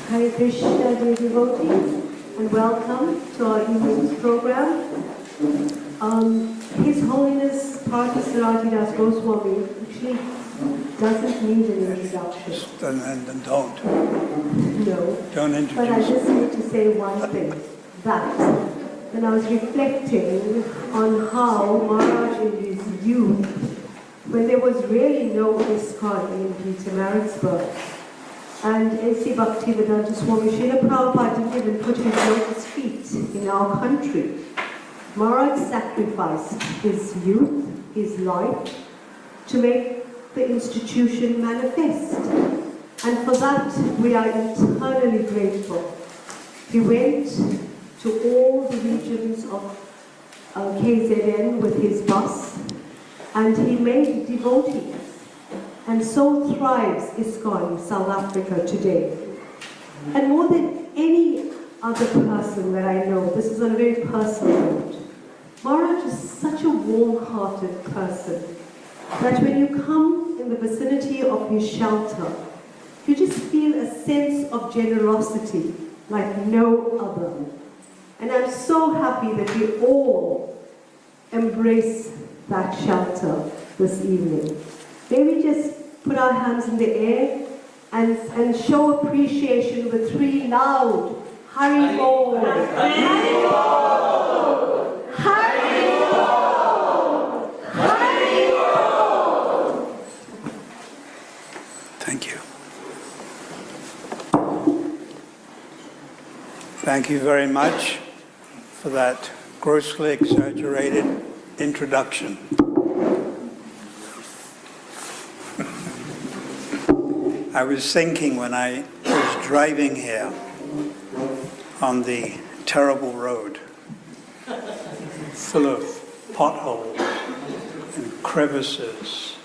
Hare Krishna, dear devotees, and welcome to our evening's program. His Holiness Partha Sarathi Goswami actually doesn't need an introduction. Then don't. No. Don't introduce. But I just need to say one thing, that when I was reflecting on how Maharaj in his youth, when there was really no ISKCON in Pietermaritzburg, and A.C. Bhaktivedanta Swami Srila Prabhupada didn't even put his lotus feet in our country. Maharaj sacrificed his youth, his life, to make the institution manifest. And for that, we are eternally grateful. He went to all the regions of KZN with his bus, and he made devotees. And so thrives ISKCON South Africa today. And more than any other person that I know, this is on a very personal note, Maharaj is such a warm-hearted person that when you come in the vicinity of his shelter, you just feel a sense of generosity like no other. And I'm so happy that we all embrace that shelter this evening. May we just put our hands in the air and show appreciation with three loud Hari Bol. Hari Bol. Hari Bol. Hari Bol. Thank you. Thank you very much for that grossly exaggerated introduction. I was thinking when I was driving here on the terrible road, full of potholes and crevices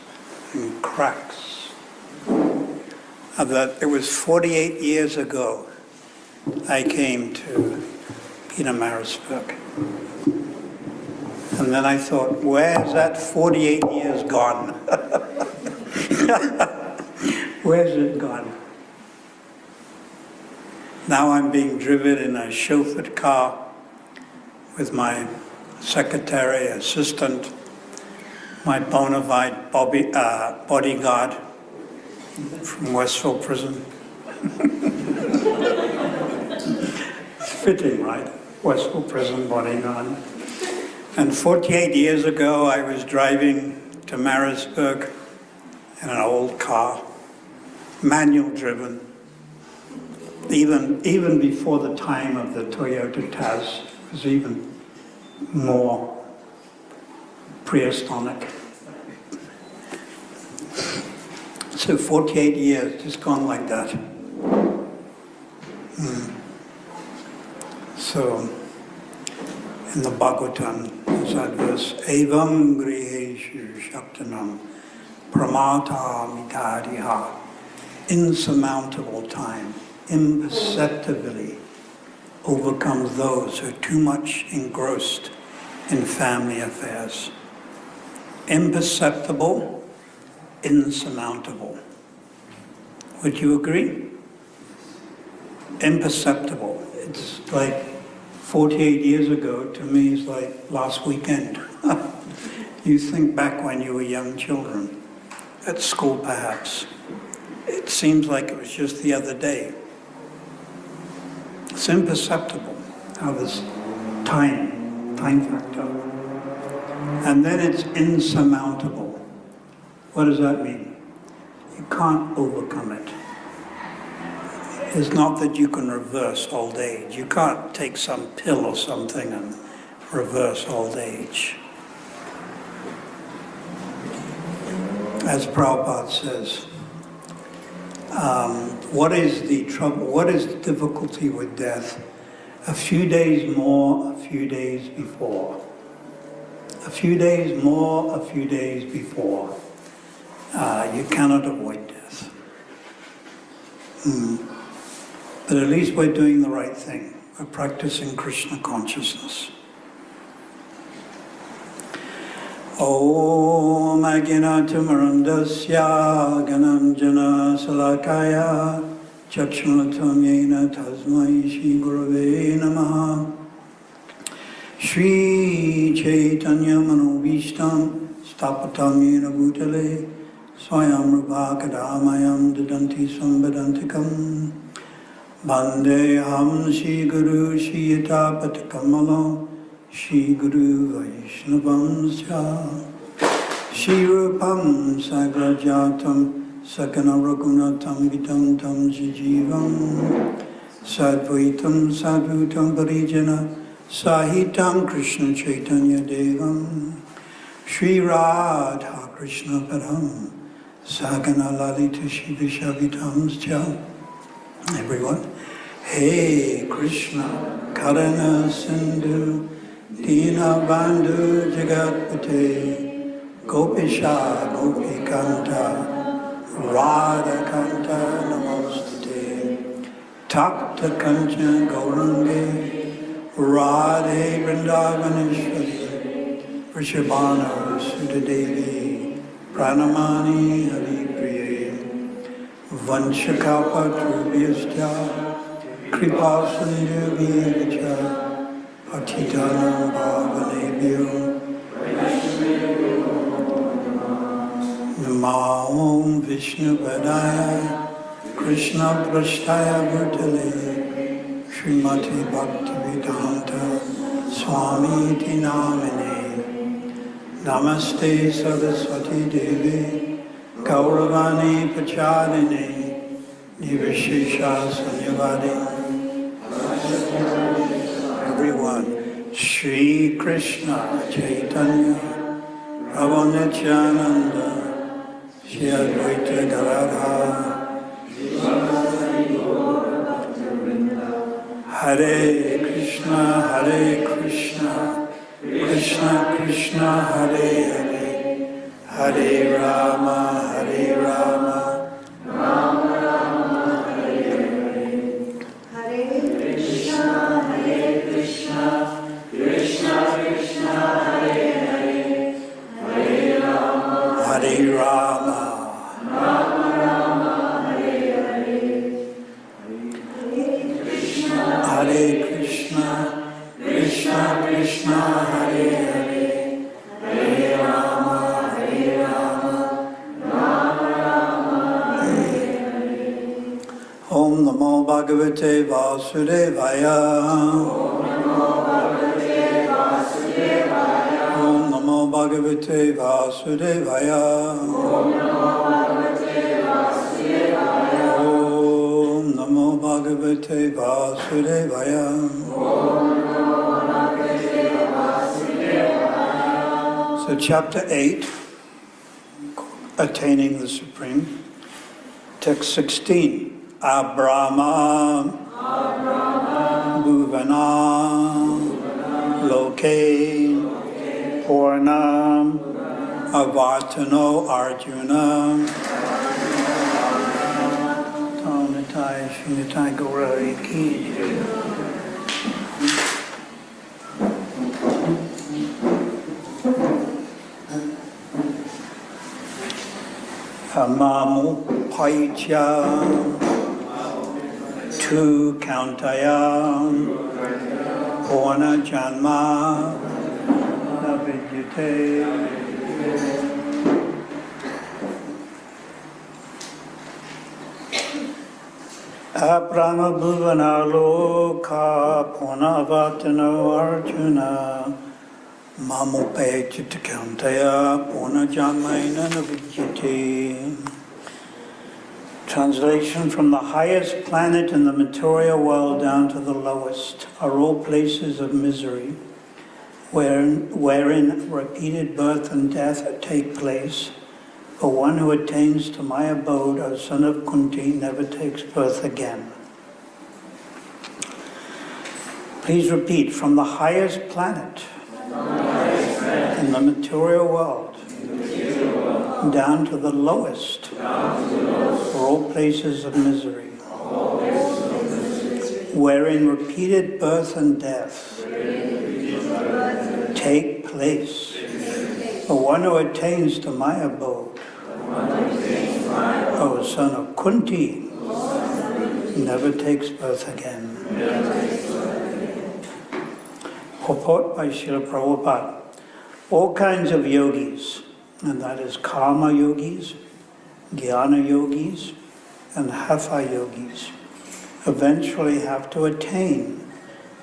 and cracks, that it was 48 years ago I came to Pietermaritzburg. And then I thought, where's that 48 years gone? Where's it gone? Now I'm being driven in a chauffeured car with my secretary, assistant, my bona fide bodyguard from Westville Prison. It's fitting, right? Westville Prison bodyguard. And 48 years ago, I was driving to Maritzburg in an old car, manual driven, even before the time of the Toyota Taz. It was even more prehistoric. So 48 years, just gone like that. So in the Bhagavatam, there's that verse, Evam griheshu shaktanam pramata mitariha. Insurmountable time, imperceptibly overcomes those who are too much engrossed in family affairs. Imperceptible, insurmountable. Would you agree? Imperceptible. It's like 48 years ago, to me, it's like last weekend. You think back when you were young children, at school perhaps. It seems like it was just the other day. It's imperceptible how this time factor. And then it's insurmountable. What does that mean? You can't overcome it. It's not that you can reverse old age. You can't take some pill or something and reverse old age. As Prabhupada says, what is the trouble, what is the difficulty with death? A few days more, a few days before. A few days more, a few days before. You cannot avoid death. But at least we're doing the right thing. We're practicing Krishna consciousness. Om Agyanatimarandasya Gananjana Salakaya Chakshulatam yena tasmai Shri Gurave Namaha. Shri Chaitanya Manobhishtam Stapatam yena bhutale Swayam Rupakadamayam Dadanti Sambadantikam Bandeham Shri Guru Shri Yatapatakamalam Shri Guru Vaishnavam Shri Rupam Sagrajatam Sakana Raghunatam Vitam Tam Jijivam Sadvaitam Sadhutam Parijana Sahitam Krishna Chaitanya Devam Shri Radha Krishna Param Sagana Lalita Shiva Shavitam Everyone. Hey Krishna Karana Sindhu Dina Bandhu Jagatpate Gopisha Gopikanta Radha Kanta Namostate Tapta Kancha Gaurange Radhe Vrindavaneshwari Vrishabhanu Sudadevi Pranamani Hari Priye Vanchakalpa Trubhyascha Kripa Sindhu Vivacha Patitanam Bhavanebhyo Namo Om Vishnu Padaya Krishna Prasthaya Bhutale Srimati Bhaktivedanta Swami Iti Namine Namaste Saraswati Devi Gauravani Pachadine Nivishesha Sanyavadi. Everyone, Shri Krishna Chaitanya Prabhu Nityananda Shri Advaita Gadadhara Hare Krishna Krishna Krishna Hare Hare Hare Rama Rama Rama Hare Hare Hare Krishna Krishna Hare Hare Hare Rama Hare Rama Rama Hare Hare Hare Krishna Krishna Hare Hare Hare Rama Rama Hare Hare. Om Namo Bhagavate Vasudevaya. Om Namo Bhagavate Vasudevaya. Om Namo Bhagavate Vasudevaya. So chapter 8, Attaining the Supreme. Text 16. Abrahma Bhuvana Loke Purnam Avartano Arjuna Tanatai Shinatai Gaurari Ki. Amamu Paicha Tu Countayam Purna Janma Navidyate. Aprana Bhuvana Loka Purnavatano Arjuna Mamupe Chitakantaya Purna Janmaina Navidyate. Translation: from the highest planet in the material world down to the lowest are all places of misery, wherein repeated birth and death take place. For one who attains to my abode, O son of Kunti, never takes birth again. Please repeat: from the highest planet in the material world down to the lowest for all places of misery, wherein repeated birth and death take place. For one who attains to my abode, O son of Kunti, never takes birth again. Purport by Srila Prabhupada. All kinds of yogis, and that is karma yogis, jnana yogis, and hatha yogis, eventually have to attain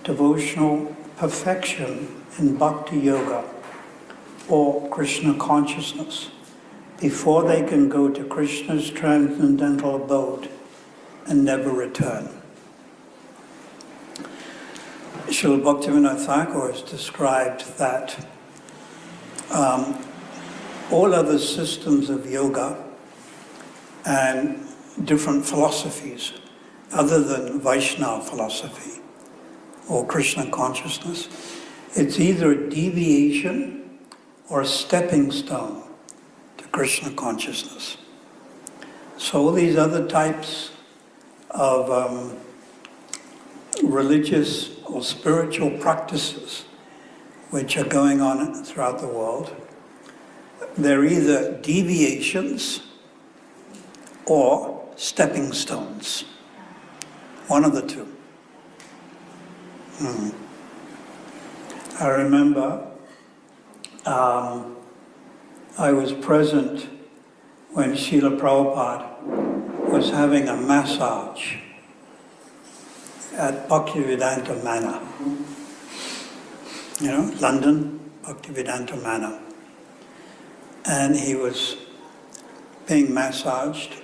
devotional perfection in bhakti yoga or Krishna consciousness before they can go to Krishna's transcendental abode and never return. Srila Bhaktivinoda Thakur has described that all other systems of yoga and different philosophies other than Vaishnava philosophy or Krishna consciousness, it's either a deviation or a stepping stone to Krishna consciousness. So all these other types of religious or spiritual practices which are going on throughout the world, they're either deviations or stepping stones. One of the two. I remember I was present when Srila Prabhupada was having a massage at Bhaktivedanta Manor. You know, London, Bhaktivedanta Manor. And he was being massaged,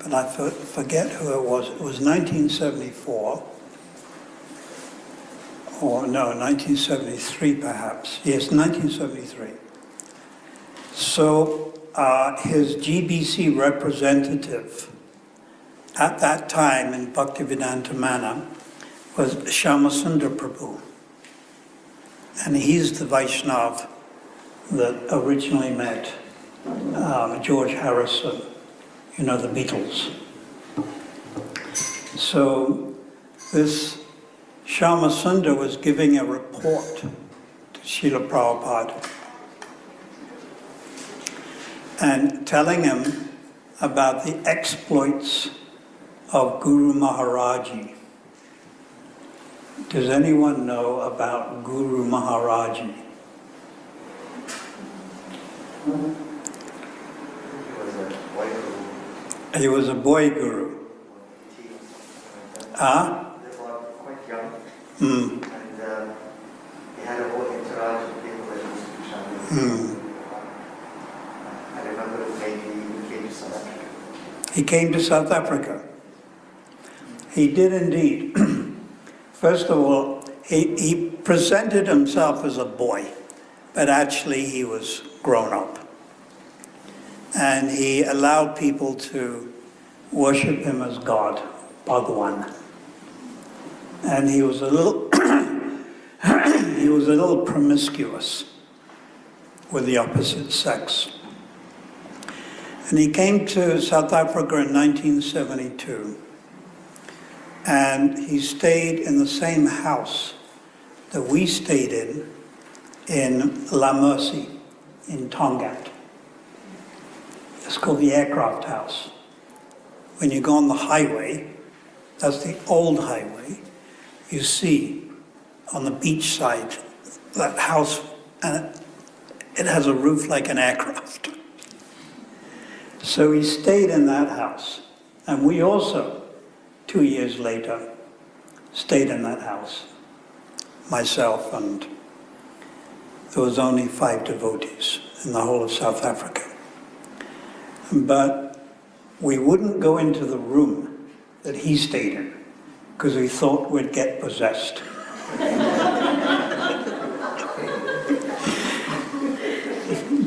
but I forget who it was. It was 1974, or no, 1973 perhaps. Yes, 1973. So his GBC representative at that time in Bhaktivedanta Manor was Shyamasundar Prabhu. And he's the Vaishnava that originally met George Harrison, you know, the Beatles. So this Shyamasundar was giving a report to Srila Prabhupada and telling him about the exploits of Guru Maharaji. Does anyone know about Guru Maharaji? He was a boy guru. Ah? They were quite young. Mm. And he had a whole entourage of people that used to chant. I remember maybe he came to South Africa. He came to South Africa. He did indeed. First of all, he presented himself as a boy, but actually he was grown up. And he allowed people to worship him as God, Bhagwan. And he was a little he was a little promiscuous with the opposite sex. And he came to South Africa in 1972. And he stayed in the same house that we stayed in La Mercy, in Tongat. It's called the Aircraft House. When you go on the highway, that's the old highway, you see on the beach side that house, and it has a roof like an aircraft. So he stayed in that house. And we also, 2 years later, stayed in that house. Myself, and there was only 5 devotees in the whole of South Africa. But we wouldn't go into the room that he stayed in because we thought we'd get possessed.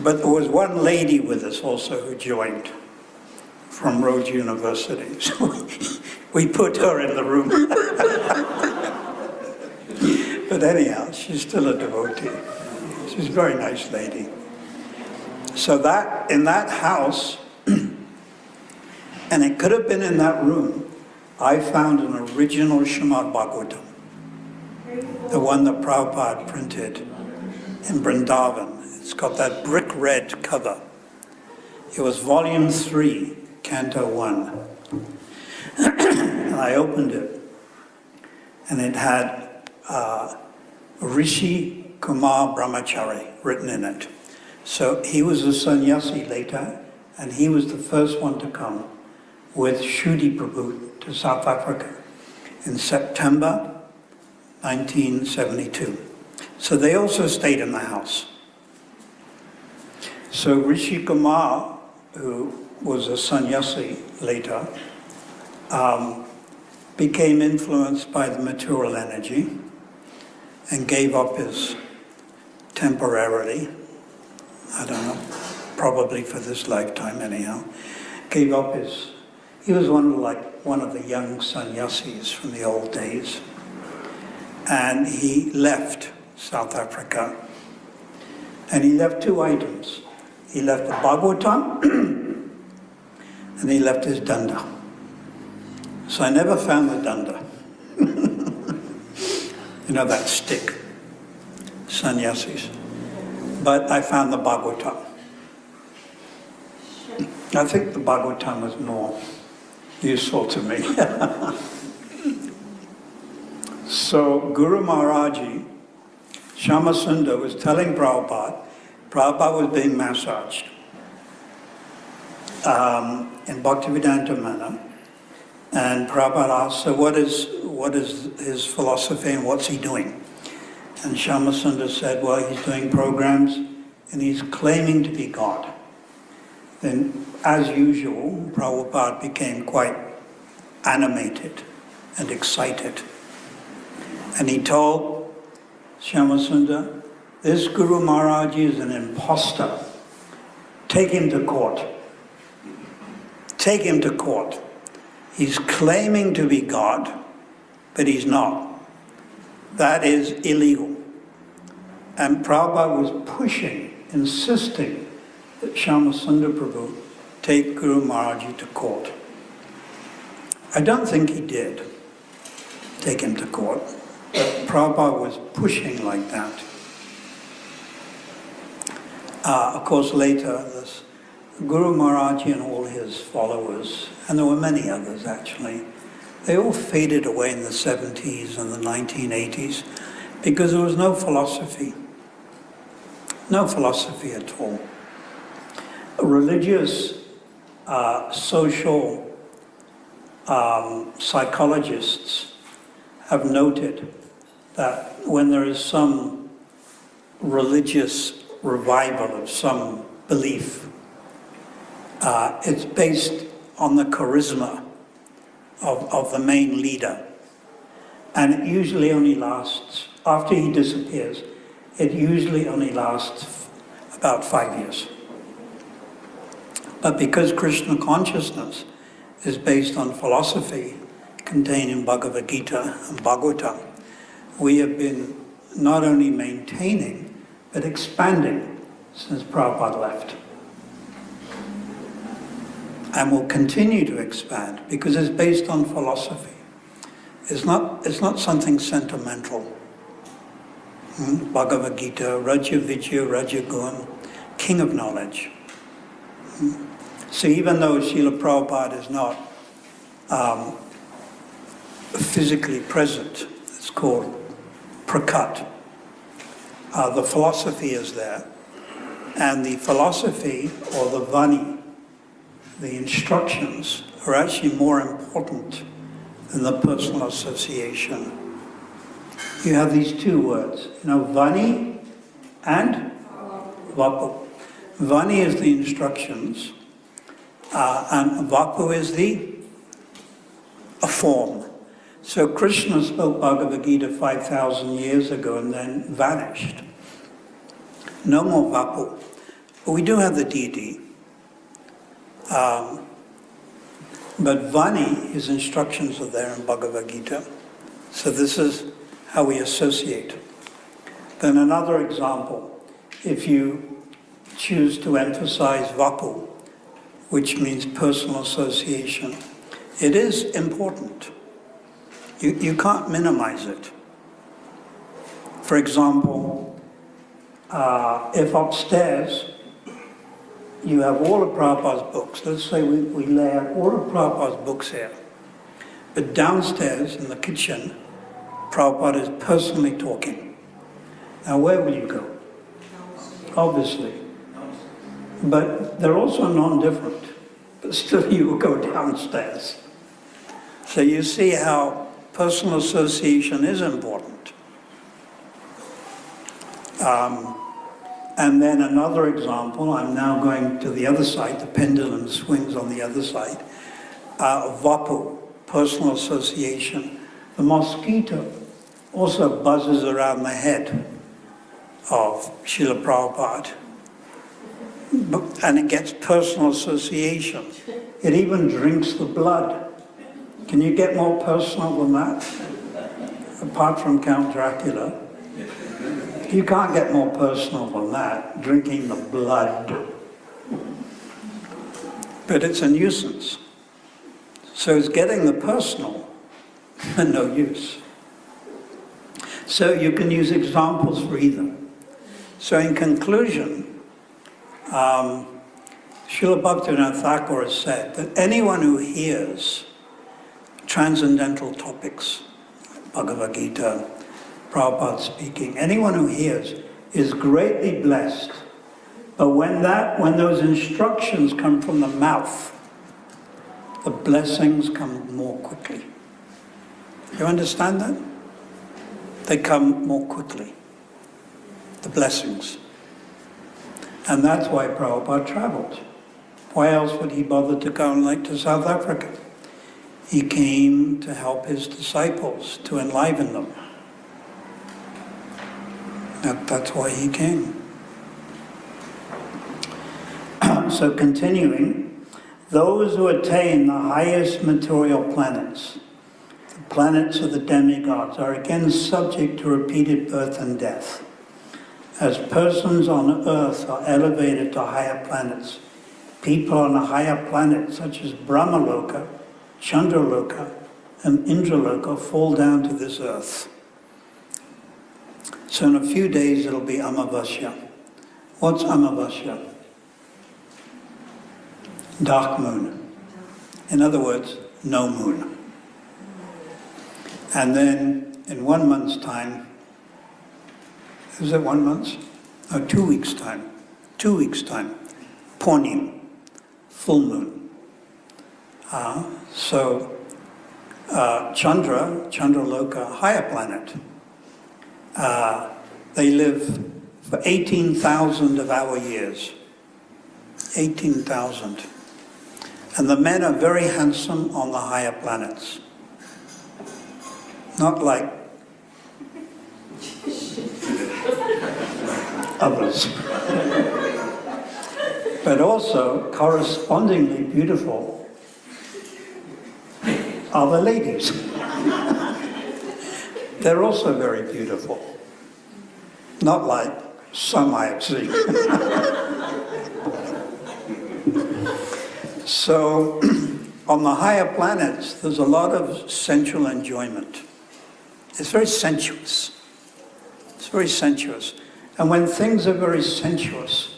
But there was one lady with us also who joined from Rhodes University. So we put her in the room. But anyhow, she's still a devotee. She's a very nice lady. So that, in that house, and it could have been in that room, I found an original Srimad Bhagavatam, the one that Prabhupada printed in Vrindavan. It's got that brick red cover. It was volume 3, canto 1. I opened it, and it had Rishi Kumar Brahmachari written in it. So he was a sannyasi later, and he was the first one to come with Shuddhi Prabhu to South Africa in September 1972. So they also stayed in the house. So Rishi Kumar, who was a sannyasi later, became influenced by the material energy and gave up his, temporarily, I don't know, probably for this lifetime anyhow, gave up his, he was one of the young sannyasis from the old days, and he left South Africa, and he left 2 items. He left the Bhagavatam and he left his danda. So I never found the danda. You know, that stick, sannyasis. But I found the Bhagavatam. I think the Bhagavatam was more useful to me. So Guru Maharaji, Shyamasundar was telling Prabhupada was being massaged in Bhaktivedanta manner, and Prabhupada asked, so what is his philosophy and what's he doing? And Shyamasundar said, well, he's doing programs and he's claiming to be God. Then, as usual, Prabhupada became quite animated and excited. And he told Shyamasundar, this Guru Maharaj is an imposter. Take him to court. Take him to court. He's claiming to be God, but he's not. That is illegal. And Prabhupada was pushing, insisting that Shyamasundar Prabhu take Guru Maharaj to court. I don't think he did take him to court, but Prabhupada was pushing like that. Of course, later, this Guru Maharaj and all his followers, and there were many others actually, they all faded away in the 70s and the 1980s because there was no philosophy. No philosophy at all. Religious, social psychologists have noted that when there is some religious revival of some belief, it's based on the charisma of the main leader. And it usually only lasts, after he disappears, it usually only lasts about 5 years. But because Krishna consciousness is based on philosophy contained in Bhagavad Gita and Bhagavatam, we have been not only maintaining, but expanding since Prabhupada left. And will continue to expand because it's based on philosophy. It's not something sentimental. Bhagavad Gita, Raja Vijaya, Raja Gun, king of knowledge. So even though Srila Prabhupada is not physically present, it's called prakat. The philosophy is there. And the philosophy, or the vani, the instructions, are actually more important than the personal association. You have these 2 words, vani and vapu. Vani is the instructions, and vapu is a form. So Krishna spoke Bhagavad Gita 5,000 years ago and then vanished. No more vapu. But we do have the deity. But vani, his instructions are there in Bhagavad Gita. So this is how we associate. Then another example, if you choose to emphasize vapu, which means personal association, it is important. You can't minimize it. For example, if upstairs you have all of Prabhupada's books, let's say we lay out all of Prabhupada's books here, But downstairs in the kitchen, Prabhupada is personally talking. Now where will you go? Obviously. But they're also non-different. But still you will go downstairs. So you see how personal association is important. And then another example, I'm now going to the other side, the pendulum swings on the other side. Vapu, personal association. The mosquito also buzzes around the head of Srila Prabhupada. And it gets personal association. It even drinks the blood. Can you get more personal than that? Apart from Count Dracula. You can't get more personal than that, drinking the blood. But it's a nuisance. So it's getting the personal and no use. So you can use examples for either. So in conclusion, Srila Bhaktivinoda Thakur has said that anyone who hears transcendental topics, Bhagavad Gita, Prabhupada speaking, anyone who hears is greatly blessed. But when those instructions come from the mouth, the blessings come more quickly. You understand that? They come more quickly. The blessings. And that's why Prabhupada traveled. Why else would he bother to go to South Africa? He came to help his disciples, to enliven them. That's why he came. So continuing, those who attain the highest material planets, the planets of the demigods, are again subject to repeated birth and death. As persons on earth are elevated to higher planets, people on a higher planet such as Brahmaloka, Chandraloka, and Indraloka fall down to this earth. So in a few days it'll be Amavasya. What's Amavasya? Dark moon. In other words, no moon. And then in 1 month's time, is it 1 month? No, 2 weeks' time. 2 weeks' time. Purnim, full moon. Chandraloka, higher planet. They live for 18,000 of our years. 18,000. And the men are very handsome on the higher planets. Not like others. But also, correspondingly beautiful are the ladies. They're also very beautiful. Not like some I have seen. So, on the higher planets, there's a lot of sensual enjoyment. It's very sensuous. It's very sensuous. And when things are very sensuous,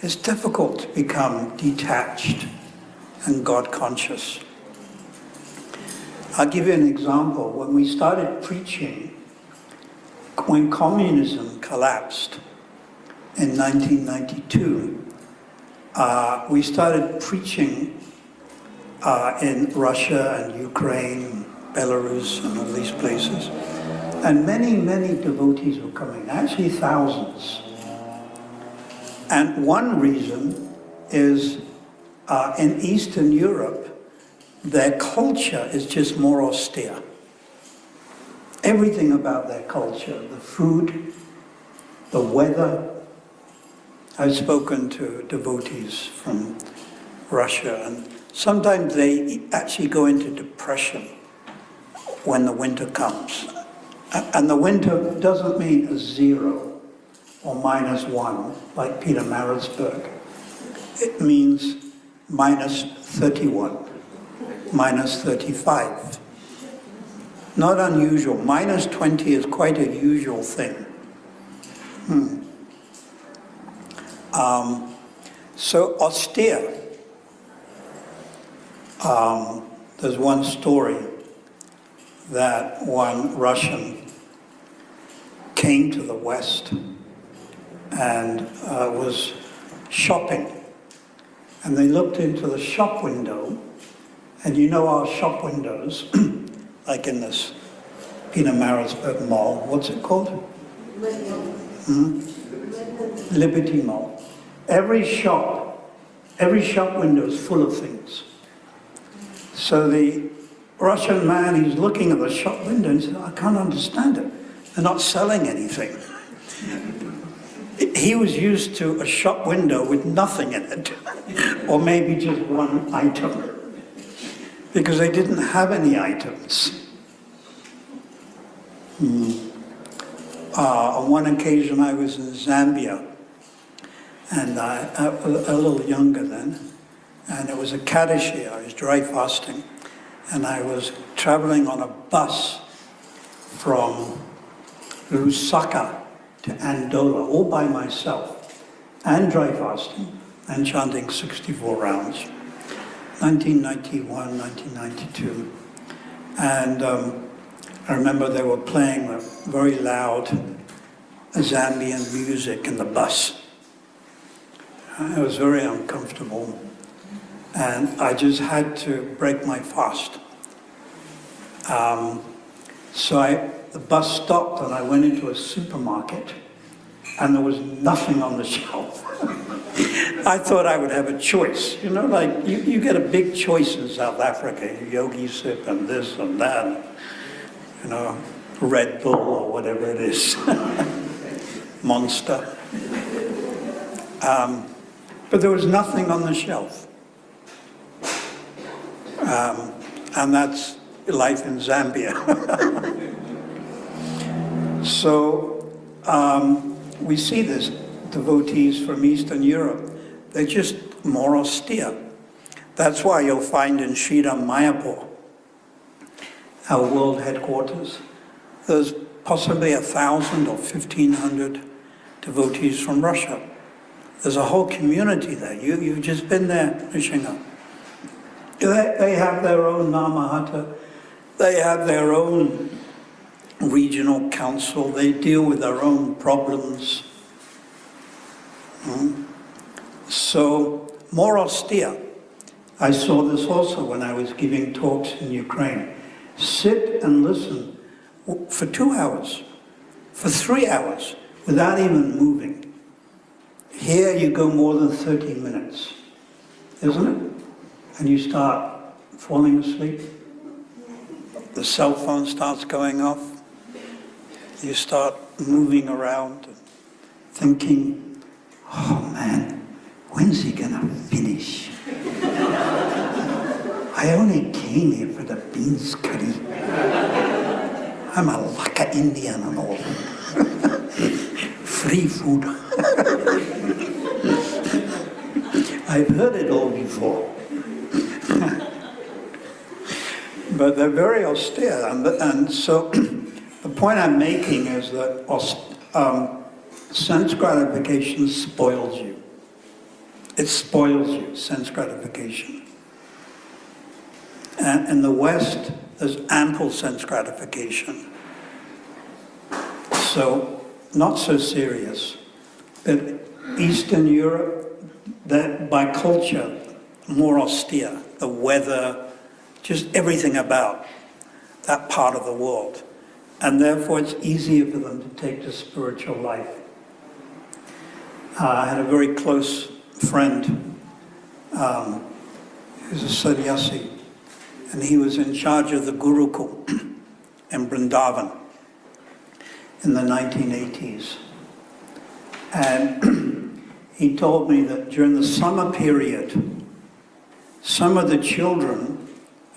it's difficult to become detached and God-conscious. I'll give you an example. When we started preaching, when communism collapsed in 1992, we started preaching in Russia and Ukraine, Belarus, and all these places. And many, many devotees were coming, actually thousands. And one reason is in Eastern Europe, their culture is just more austere. Everything about their culture, the food, the weather. I've spoken to devotees from Russia, and sometimes they actually go into depression when the winter comes. And the winter doesn't mean a 0 or -1 like Pietermaritzburg. It means -31, -35. Not unusual. -20 is quite a usual thing. So austere. There's one story that one Russian came to the West and was shopping. And they looked into the shop window, and you know our shop windows, like in this Pietermaritzburg mall, what's it called? Liberty Mall. Every shop window is full of things. So the Russian man, he's looking at the shop window and said, I can't understand it. They're not selling anything. He was used to a shop window with nothing in it, or maybe just one item, because they didn't have any items. On one occasion I was in Zambia, and I was a little younger then, and it was a Kadashi, I was dry fasting, and I was traveling on a bus from Lusaka to Andola, all by myself, and dry fasting, and chanting 64 rounds, 1991, 1992. And I remember they were playing very loud Zambian music in the bus. It was very uncomfortable, and I just had to break my fast. The bus stopped and I went into a supermarket and there was nothing on the shelf. I thought I would have a choice. You know, like you get a big choice in South Africa, yogi sip and this and that, you know, Red Bull or whatever it is, Monster. But there was nothing on the shelf. And that's life in Zambia. So we see this, devotees from Eastern Europe, they're just more austere. That's why you'll find in Sridham Mayapur, our world headquarters, there's possibly 1,000 or 1,500 devotees from Russia. There's a whole community there. You've just been there, Nishinga. They have their own Namahata. They have their own regional council. They deal with their own problems. So, more austere. I saw this also when I was giving talks in Ukraine. Sit and listen for 2 hours, for 3 hours, without even moving. Here you go more than 30 minutes, isn't it? And you start falling asleep. The cell phone starts going off. You start moving around and thinking, oh man, when's he gonna finish? I only came here for the beans curry. I'm a Laka Indian and all. Free food. I've heard it all before. But they're very austere. And so the point I'm making is that sense gratification spoils you. It spoils you, sense gratification. And in the West, there's ample sense gratification. So, not so serious. But Eastern Europe, they're by culture more austere. The weather, just everything about that part of the world. And therefore it's easier for them to take to spiritual life. I had a very close friend who's a sannyasi, and he was in charge of the Gurukul in Vrindavan in the 1980s. And he told me that during the summer period, some of the children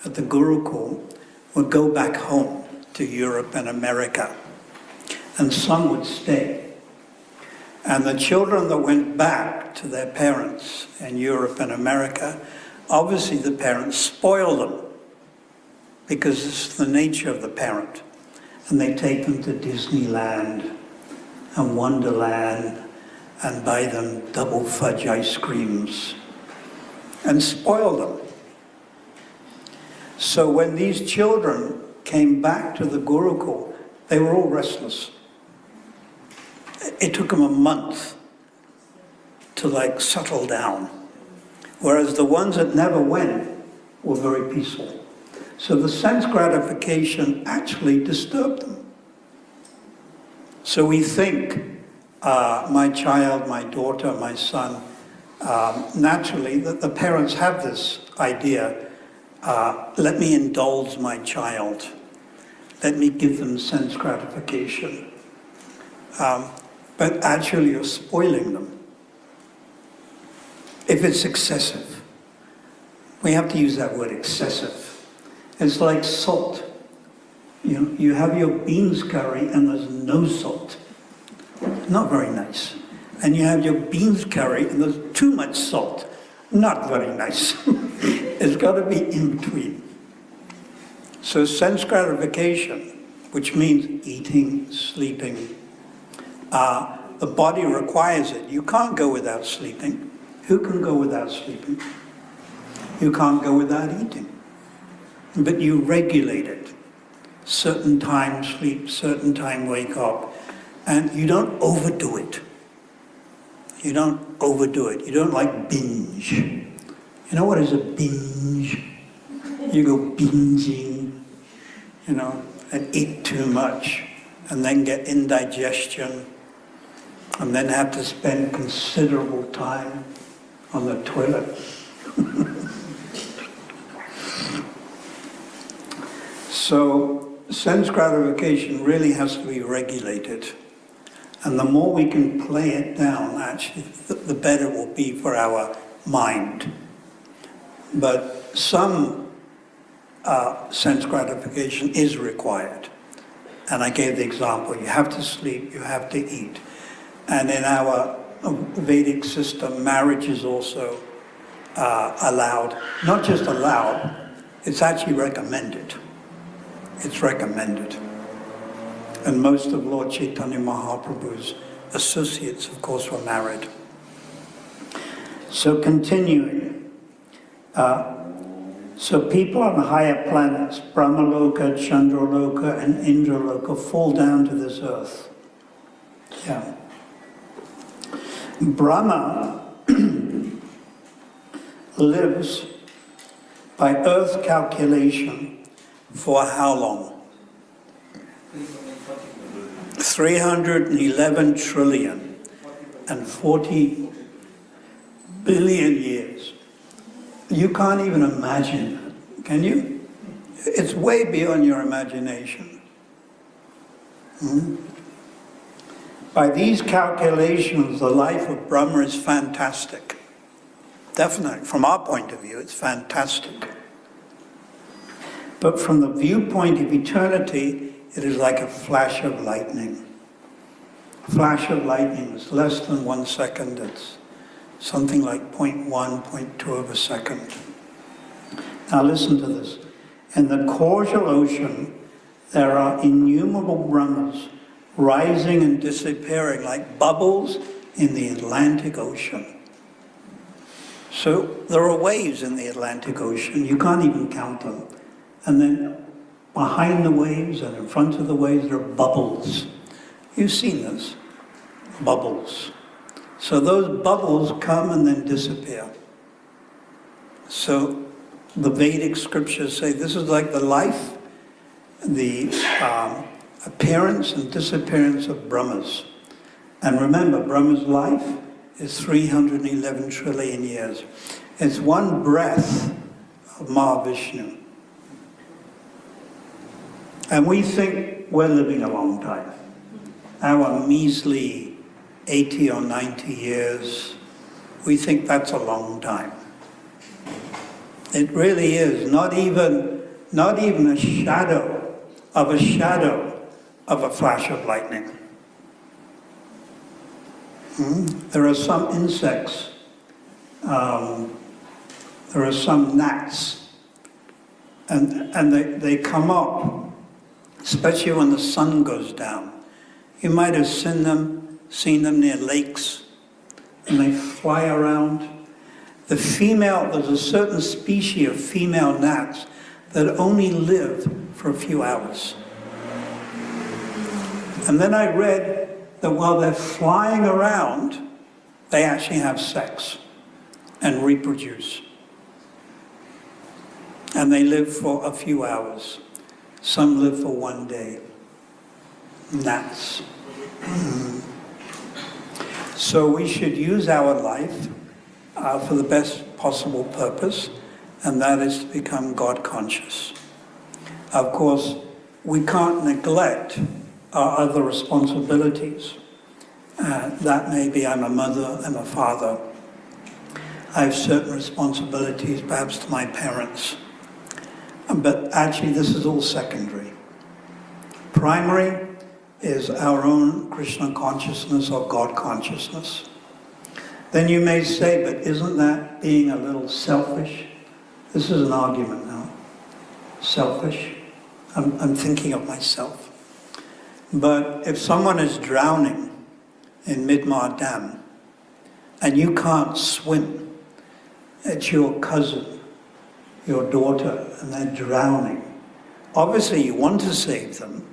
at the Gurukul would go back home to Europe and America, and some would stay. And the children that went back to their parents in Europe and America, obviously the parents spoil them, because it's the nature of the parent. And they take them to Disneyland and Wonderland and buy them double fudge ice creams and spoil them. So when these children came back to the Gurukul, they were all restless. It took them a month to settle down. Whereas the ones that never went were very peaceful. So the sense gratification actually disturbed them. So we think, my child, my daughter, my son, naturally that the parents have this idea, let me indulge my child. Let me give them sense gratification. But actually you're spoiling them. If it's excessive, we have to use that word, excessive. It's like salt. You have your beans curry and there's no salt. Not very nice. And you have your beans curry and there's too much salt. Not very nice. It's got to be in between. So sense gratification, which means eating, sleeping, the body requires it. You can't go without sleeping. Who can go without sleeping? You can't go without eating. But you regulate it. Certain time sleep, certain time wake up. And you don't overdo it. You don't overdo it. You don't binge. You know what is a binge? You go binging, and eat too much, and then get indigestion, and then have to spend considerable time on the toilet. So sense gratification really has to be regulated. And the more we can play it down, actually, the better it will be for our mind. But some sense gratification is required. And I gave the example, you have to sleep, you have to eat. And in our Vedic system, marriage is also allowed. Not just allowed, it's actually recommended. It's recommended. And most of Lord Chaitanya Mahaprabhu's associates, of course, were married. So continuing. So people on the higher planets, Brahmaloka, Chandraloka, and Indraloka, fall down to this earth. Yeah. Brahma lives by earth calculation for how long? 311 trillion and 40 billion years. You can't even imagine it, can you? It's way beyond your imagination. By these calculations, the life of Brahma is fantastic. Definitely, from our point of view, it's fantastic. But from the viewpoint of eternity, it is like a flash of lightning. A flash of lightning is less than 1 second. It's something like 0.1, 0.2 of a second. Now listen to this. In the causal ocean, there are innumerable Brahmas rising and disappearing like bubbles in the Atlantic Ocean. So there are waves in the Atlantic Ocean. You can't even count them. And then behind the waves and in front of the waves, there are bubbles. You've seen this. Bubbles. So those bubbles come and then disappear. So the Vedic scriptures say this is like the life, the appearance and disappearance of Brahmas. And remember, Brahma's life is 311 trillion years. It's one breath of Mahavishnu. And we think we're living a long time. Our measly 80 or 90 years, we think that's a long time. It really is not even a shadow of a flash of lightning. There are some insects, there are some gnats, and they come up, especially when the sun goes down. You might have seen them near lakes, and they fly around. There's a certain species of female gnats that only live for a few hours. And then I read that while they're flying around, they actually have sex and reproduce. And they live for a few hours. Some live for one day. Gnats. So we should use our life for the best possible purpose, and that is to become God conscious. Of course, we can't neglect our other responsibilities. That may be I'm a mother, I'm a father. I have certain responsibilities, perhaps to my parents. But actually, this is all secondary. Primary is our own Krishna consciousness or God consciousness. Then you may say, but isn't that being a little selfish? This is an argument now. Selfish. I'm thinking of myself. But if someone is drowning in Midmar Dam and you can't swim, it's your cousin, your daughter, and they're drowning. Obviously you want to save them,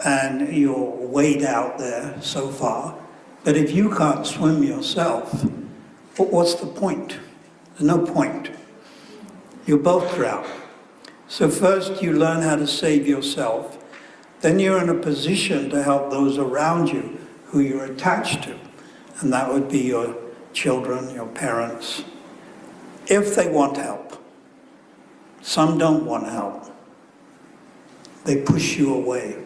and you're weighed out there so far, but if you can't swim yourself, what's the point? There's no point. You're both drowned. So first you learn how to save yourself, then you're in a position to help those around you who you're attached to, and that would be your children, your parents, if they want help. Some don't want help. They push you away.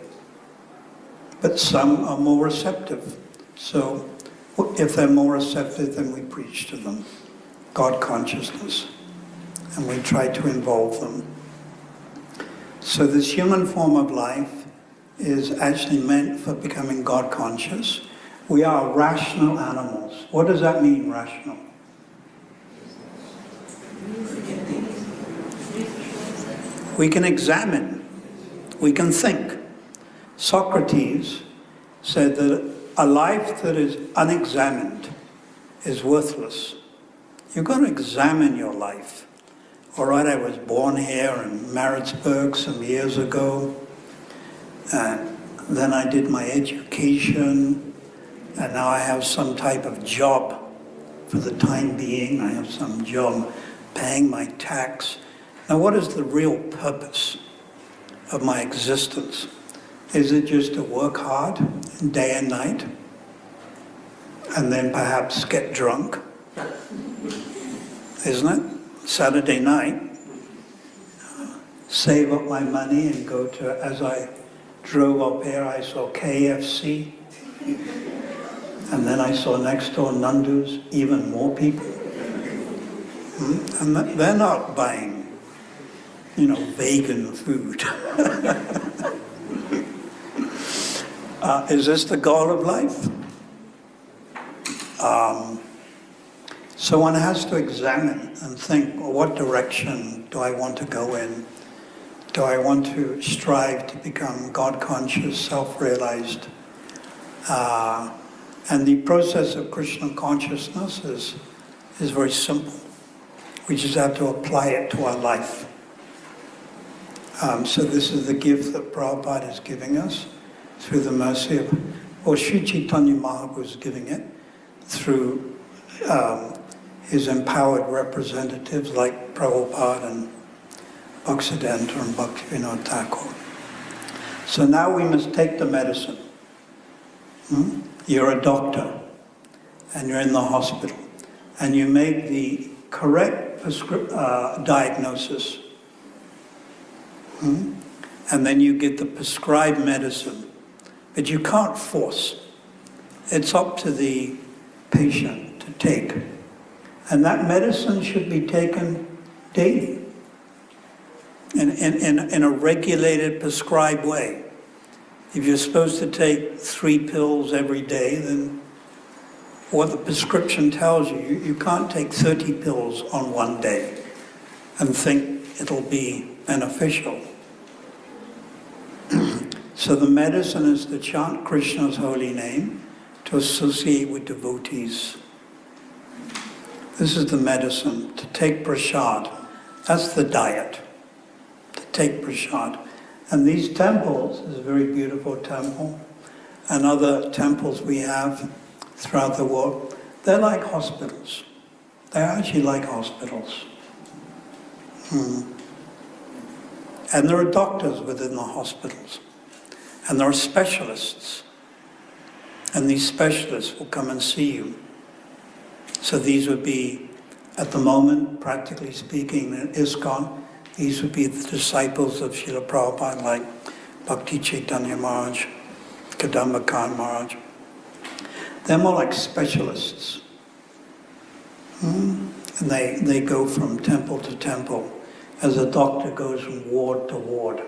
But some are more receptive. So if they're more receptive, then we preach to them God consciousness, and we try to involve them. So this human form of life is actually meant for becoming God conscious. We are rational animals. What does that mean, rational? We can examine. We can think. Socrates said that a life that is unexamined is worthless. You've got to examine your life. All right, I was born here in Maritzburg some years ago, and then I did my education, and now I have some type of job. For the time being, I have some job paying my tax. Now, what is the real purpose of my existence? Is it just to work hard day and night, and then perhaps get drunk? Isn't it? Saturday night, save up my money and go to, as I drove up here, I saw KFC, and then I saw next door Nando's, even more people. And they're not buying, vegan food. Is this the goal of life? So one has to examine and think, well, what direction do I want to go in? Do I want to strive to become God-conscious, self-realized? And the process of Krishna consciousness is very simple. We just have to apply it to our life. So this is the gift that Prabhupada is giving us through the mercy of, or Sri Chaitanya Mahaprabhu is giving it through his empowered representatives like Prabhupada and Bhaktisiddhanta and Bhaktivinoda Thakur. So now we must take the medicine. You're a doctor and you're in the hospital and you make the correct diagnosis. And then you get the prescribed medicine. But you can't force. It's up to the patient to take. And that medicine should be taken daily in a regulated, prescribed way. If you're supposed to take 3 pills every day, then what the prescription tells you, you can't take 30 pills on one day and think it'll be beneficial. So the medicine is to chant Krishna's holy name, to associate with devotees. This is the medicine, to take prasad. That's the diet. To take prasad. And these temples, this is a very beautiful temple, and other temples we have throughout the world, they're like hospitals. They're actually like hospitals. And there are doctors within the hospitals. And there are specialists. And these specialists will come and see you. So these would be, at the moment, practically speaking, in ISKCON, these would be the disciples of Srila Prabhupada, like Bhakti Chaitanya Maharaj, Kadamba Khan Maharaj. They're more like specialists. And they go from temple to temple, as a doctor goes from ward to ward.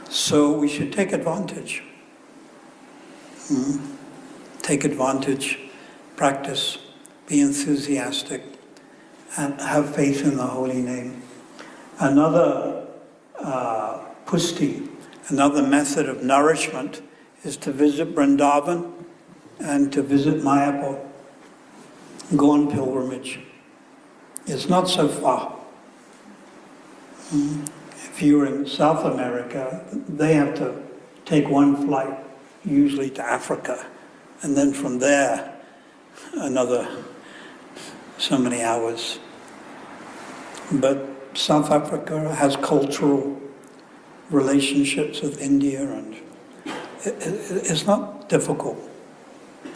So we should take advantage. Take advantage, practice, be enthusiastic, and have faith in the holy name. Another pusti, another method of nourishment is to visit Vrindavan and to visit Mayapur. Go on pilgrimage. It's not so far. If you're in South America, they have to take one flight, usually to Africa, and then from there, another so many hours. But South Africa has cultural relationships with India, and it's not difficult.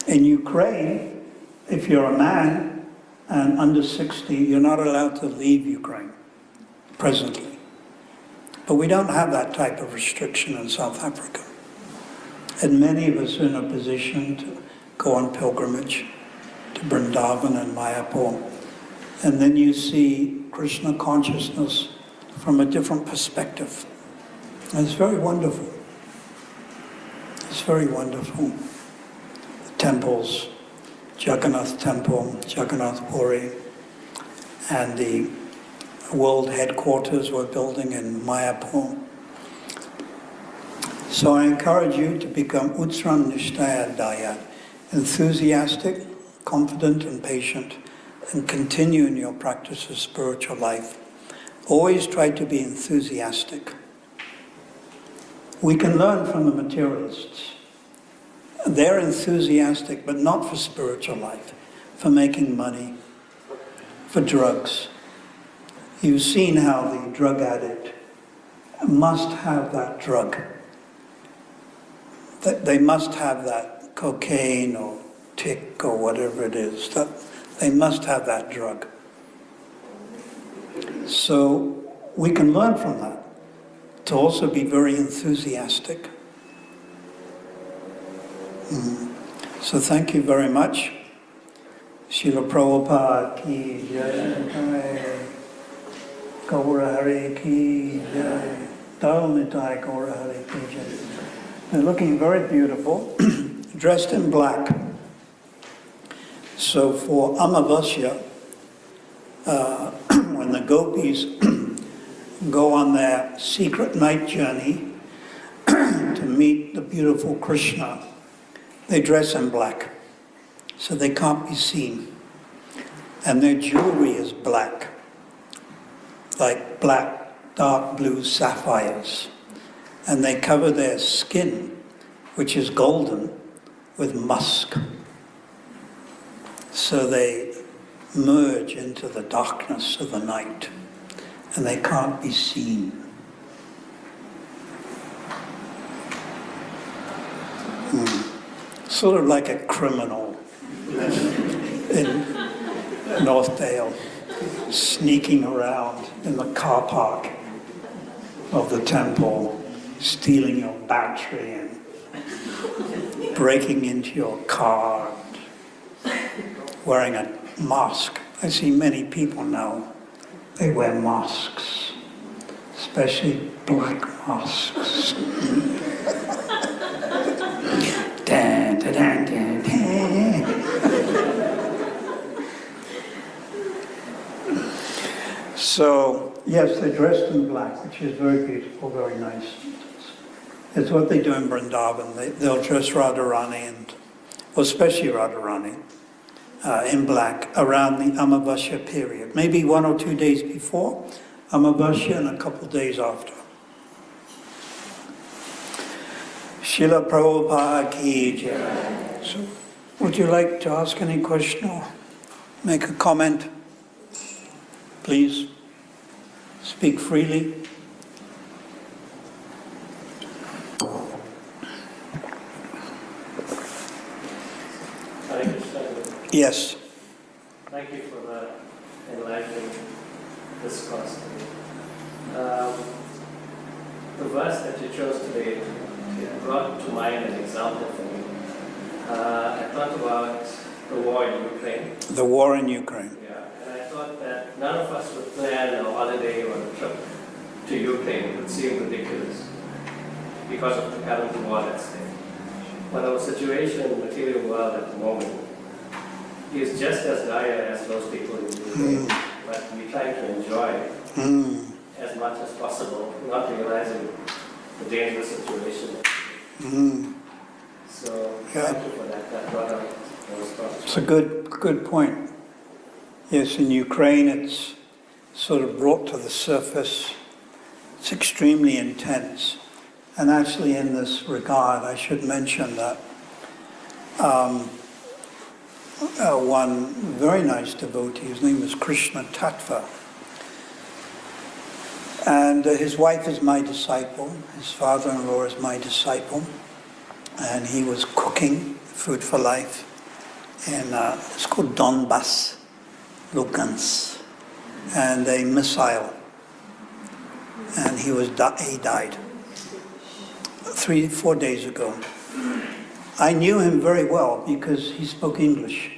In Ukraine, if you're a man and under 60, you're not allowed to leave Ukraine, presently. But we don't have that type of restriction in South Africa. And many of us are in a position to go on pilgrimage to Vrindavan and Mayapur. And then you see Krishna consciousness from a different perspective. And it's very wonderful. It's very wonderful. The temples, Jagannath Temple, Jagannath Puri, and the world headquarters we're building in Mayapur. So I encourage you to become Utsram Nishtaya Dayat, enthusiastic, confident and patient, and continue in your practice of spiritual life. Always try to be enthusiastic. We can learn from the materialists. They're enthusiastic, but not for spiritual life, for making money, for drugs. You've seen how the drug addict must have that drug. They must have that cocaine or tick or whatever it is. They must have that drug. So we can learn from that to also be very enthusiastic. So thank you very much. Srila Prabhupada ki jai. Gaura Hare ki jai. Dal Nitai Gaura Hare ki jai. They're looking very beautiful, dressed in black. So for Amavasya, when the gopis go on their secret night journey to meet the beautiful Krishna, they dress in black, so they can't be seen. And their jewelry is black, like black, dark blue sapphires. And they cover their skin, which is golden, with musk. So they merge into the darkness of the night, and they can't be seen. Sort of like a criminal in Northdale, sneaking around in the car park of the temple, stealing your battery and breaking into your car, wearing a mask. I see many people now, they wear masks, especially black masks. Dun, dun, dun, dun, dun. So, yes, they're dressed in black, which is very beautiful, very nice. It's what they do in Vrindavan. They'll dress Radharani, and well, especially Radharani, in black around the Amavasya period. Maybe 1 or 2 days before Amavasya and a couple days after. Srila Prabhupada ki jai. So, would you like to ask any question or make a comment? Please speak freely. Hare Krishna. Yes. Thank you for the enlightening discourse. The verse that you chose today, it brought to mind an example for me. I thought about the war in Ukraine. The war in Ukraine. Yeah, and I thought that none of us would plan a holiday or a trip to Ukraine. It would seem ridiculous because of the current war that's there. But our situation in the material world at the moment is just as dire as those people in Ukraine. But we try to enjoy it as much as possible, not realizing the dangerous situation. So thank you for that. That brought up those thoughts. It's a good point. Yes, in Ukraine it's sort of brought to the surface. It's extremely intense. And actually in this regard, I should mention that one very nice devotee, his name is Krishna Tattva, and his wife is my disciple, his father-in-law is my disciple, and he was cooking Food for Life in, it's called Donbass, Lugansk, and a missile, and he died 3-4 days ago. I knew him very well because he spoke English.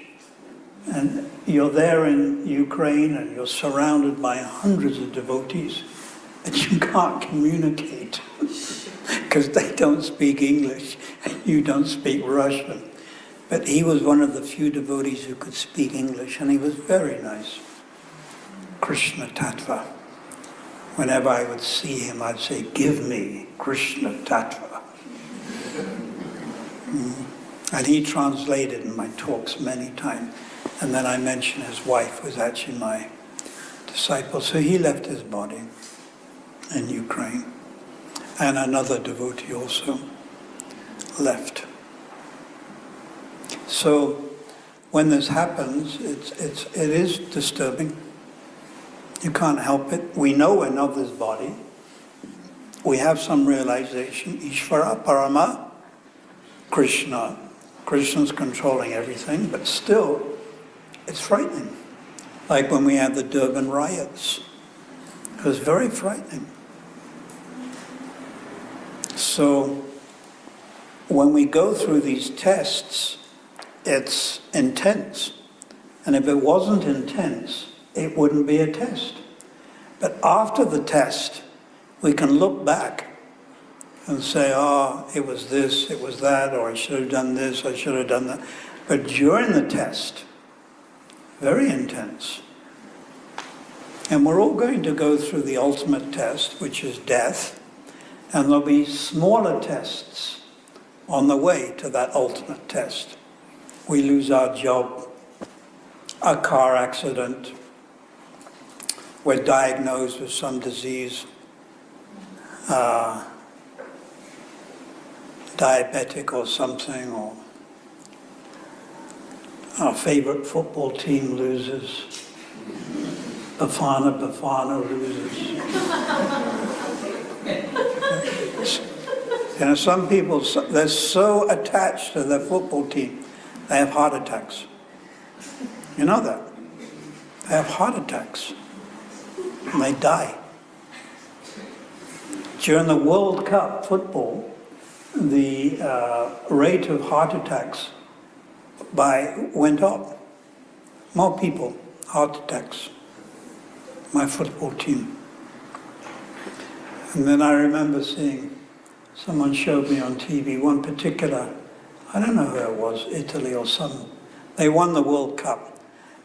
And you're there in Ukraine and you're surrounded by hundreds of devotees, but you can't communicate because they don't speak English and you don't speak Russian. But he was one of the few devotees who could speak English, and he was very nice. Krishna Tattva. Whenever I would see him, I'd say, "Give me Krishna Tattva." And he translated in my talks many times. And then I mentioned his wife was actually my disciple. So he left his body in Ukraine. And another devotee also left. So when this happens, it is disturbing. You can't help it. We know we're not this body. We have some realization. Ishvara, Parama, Krishna. Krishna's controlling everything, but still, it's frightening. Like when we had the Durban riots. It was very frightening. So, when we go through these tests, it's intense. And if it wasn't intense, it wouldn't be a test. But after the test, we can look back and say, oh, it was this, it was that, or I should have done this, I should have done that. But during the test, very intense. And we're all going to go through the ultimate test, which is death, and there'll be smaller tests on the way to that ultimate test. We lose our job, a car accident, we're diagnosed with some disease, diabetic or something, or our favorite football team loses, Bafana loses. You know, some people, they're so attached to their football team, they have heart attacks. You know that? They have heart attacks, and they die. During the World Cup football, the rate of heart attacks went up. More people, heart attacks. My football team. And then I remember seeing, someone showed me on TV, one particular, I don't know who it was, Italy or some, they won the World Cup,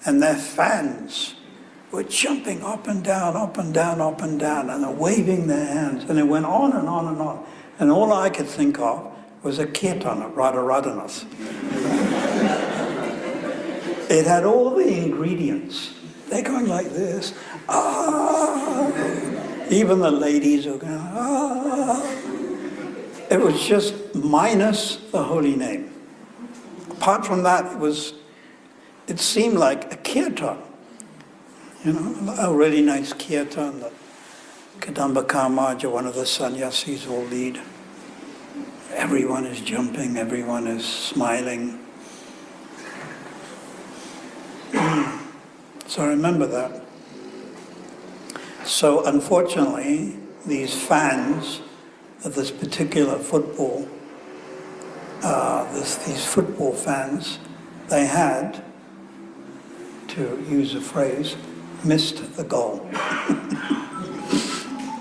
and their fans were jumping up and down, up and down, up and down, and they're waving their hands, and it went on and on and on. And all I could think of was a kirtan at Radharanath. It had all the ingredients. They're going like this. Ah! Even the ladies are going, ah! It was just minus the holy name. Apart from that, it seemed like a kirtan. You know, a really nice kirtan that Kadamba Kamaja, one of the sannyasis, will lead. Everyone is jumping, everyone is smiling. So remember that. So unfortunately, these fans of this particular football, these football fans, they had, to use a phrase, missed the goal.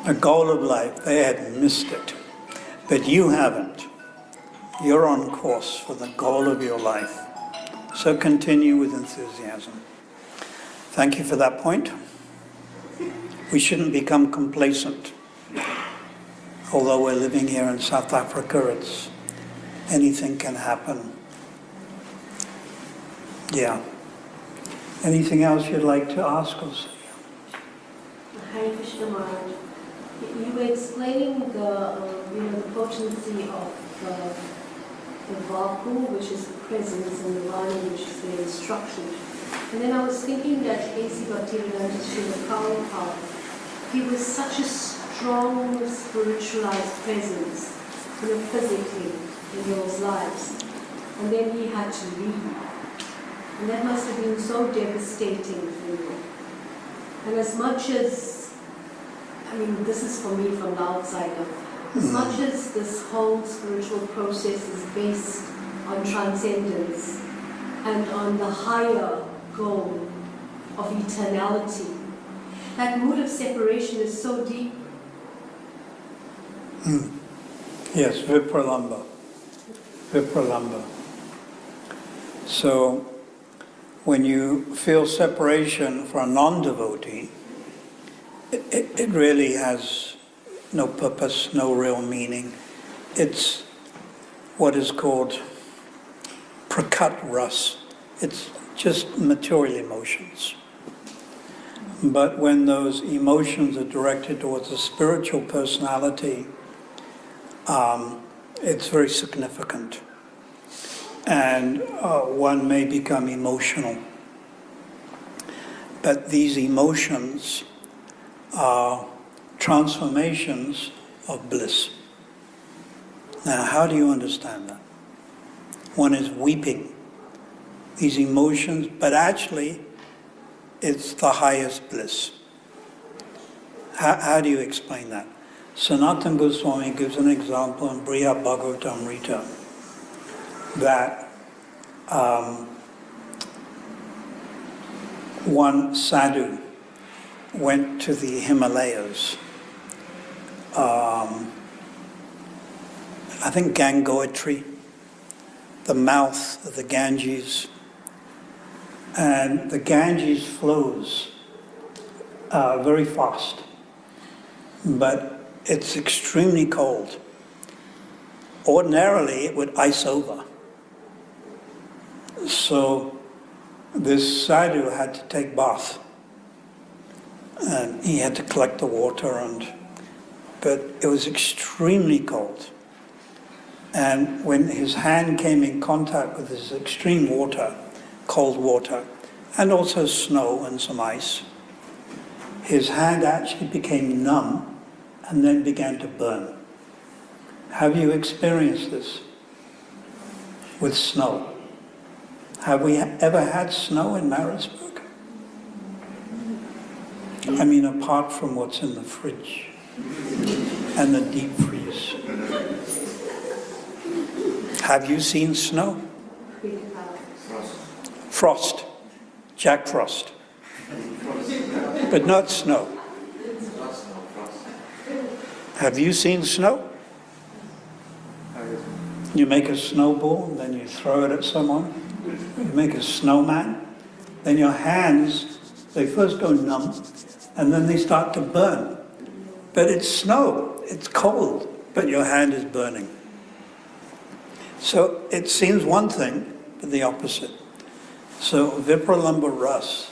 The goal of life, they had missed it. But you haven't. You're on course for the goal of your life. So continue with enthusiasm. Thank you for that point. We shouldn't become complacent. Although we're living here in South Africa, anything can happen. Yeah. Anything else you'd like to ask us? Hare Krishna Maharaj. You were explaining the potency of the vaku, which is the presence, and the vani, which is the instruction. And then I was thinking that A.C. Bhaktivedanta Srila Prabhupada, he was such a strong spiritualized presence, physically in those lives. And then he had to leave. And that must have been so devastating for you. And as much as, this is for me from the outside, as much as this whole spiritual process is based on transcendence and on the higher goal of eternality, that mood of separation is so deep. Yes, vipralamba. Vipralamba. So, when you feel separation for a non-devotee, it really has no purpose, no real meaning. It's what is called prakat ras. It's just material emotions. But when those emotions are directed towards a spiritual personality, it's very significant. And one may become emotional. But these emotions are transformations of bliss. Now, how do you understand that? One is weeping, these emotions, but actually it's the highest bliss. How do you explain that? Sanatana Goswami gives an example in Brihad Bhagavatamrita that one sadhu went to the Himalayas, I think Gangotri, the mouth of the Ganges, and the Ganges flows very fast, but it's extremely cold. Ordinarily, it would ice over. So this sadhu had to take bath, and he had to collect the water, but it was extremely cold. And when his hand came in contact with this extreme water, cold water, and also snow and some ice, his hand actually became numb and then began to burn. Have you experienced this with snow? Have we ever had snow in Maritzburg? I mean, apart from what's in the fridge and the deep freeze. Have you seen snow? Frost. Jack Frost. But not snow. Have you seen snow? You make a snowball, and then you throw it at someone. You make a snowman. Then your hands, they first go numb, and then they start to burn. But it's snow, it's cold, but your hand is burning. So it seems one thing, but the opposite. So Vipralamba Ras,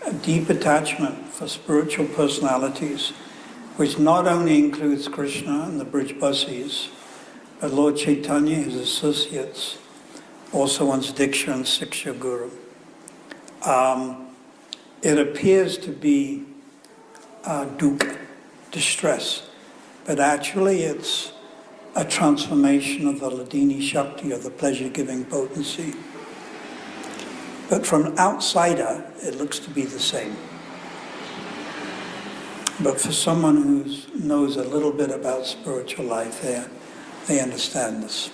a deep attachment for spiritual personalities, which not only includes Krishna and the Brijbasis, but Lord Chaitanya, his associates, also one's Diksha and Siksha Guru. It appears to be dukkha, distress, but actually it's a transformation of the Ladini Shakti, or the pleasure-giving potency. But from an outsider, it looks to be the same. But for someone who knows a little bit about spiritual life, they understand this.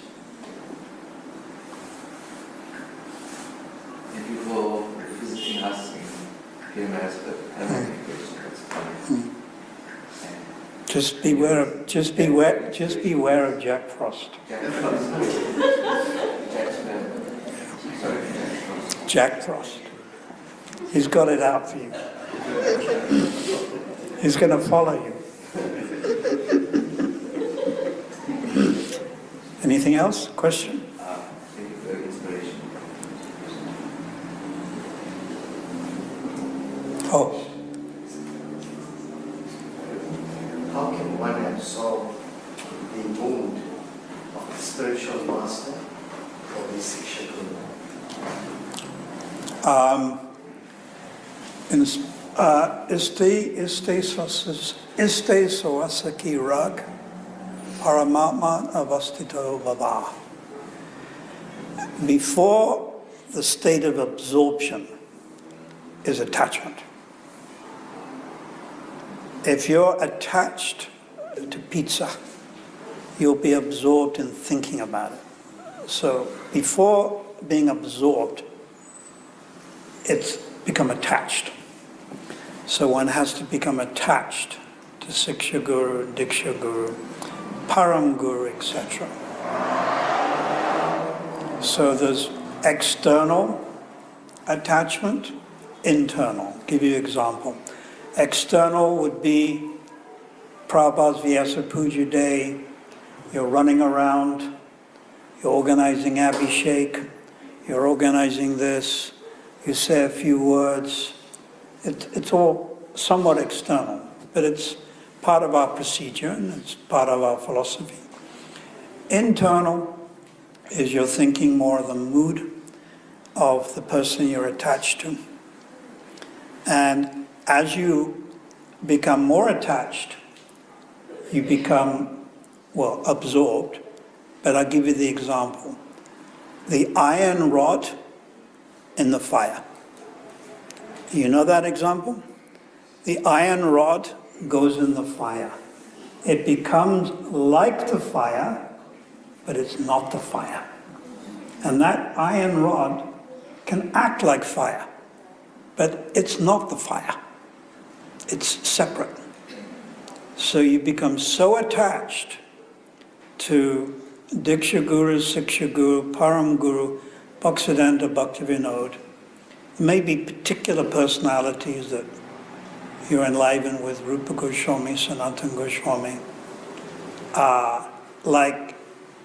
And people visiting us in Pietermaritzburg have any questions. Just beware of Jack Frost. Jack Frost. He's got it out for you. He's going to follow you. Anything else? Question? Thank you for your inspiration. Oh, How can one absorb the mood of the spiritual master or the Siksha Guru? Iste soasaki rag paramatma avastito bhava. Before the state of absorption is attachment. If you're attached to pizza, you'll be absorbed in thinking about it. So before being absorbed, it's become attached. So one has to become attached to Siksha Guru, Diksha Guru, Param Guru, etc. So there's external attachment, internal. Give you an example. External would be Prabhupada's Vyasa Puja Day. You're running around, you're organizing Abhishek, you're organizing this, you say a few words. It's all somewhat external, but it's part of our procedure and it's part of our philosophy. Internal is you're thinking more of the mood of the person you're attached to. And as you become more attached, you become, absorbed. But I'll give you the example. The iron rod in the fire. You know that example? The iron rod goes in the fire. It becomes like the fire, but it's not the fire. And that iron rod can act like fire, but it's not the fire. It's separate. So you become so attached to Diksha Guru, Siksha Guru, Param Guru, Bhaktisiddhanta Bhaktivinoda, maybe particular personalities that you're enlivened with, Rupa Goswami, Sanatana Goswami,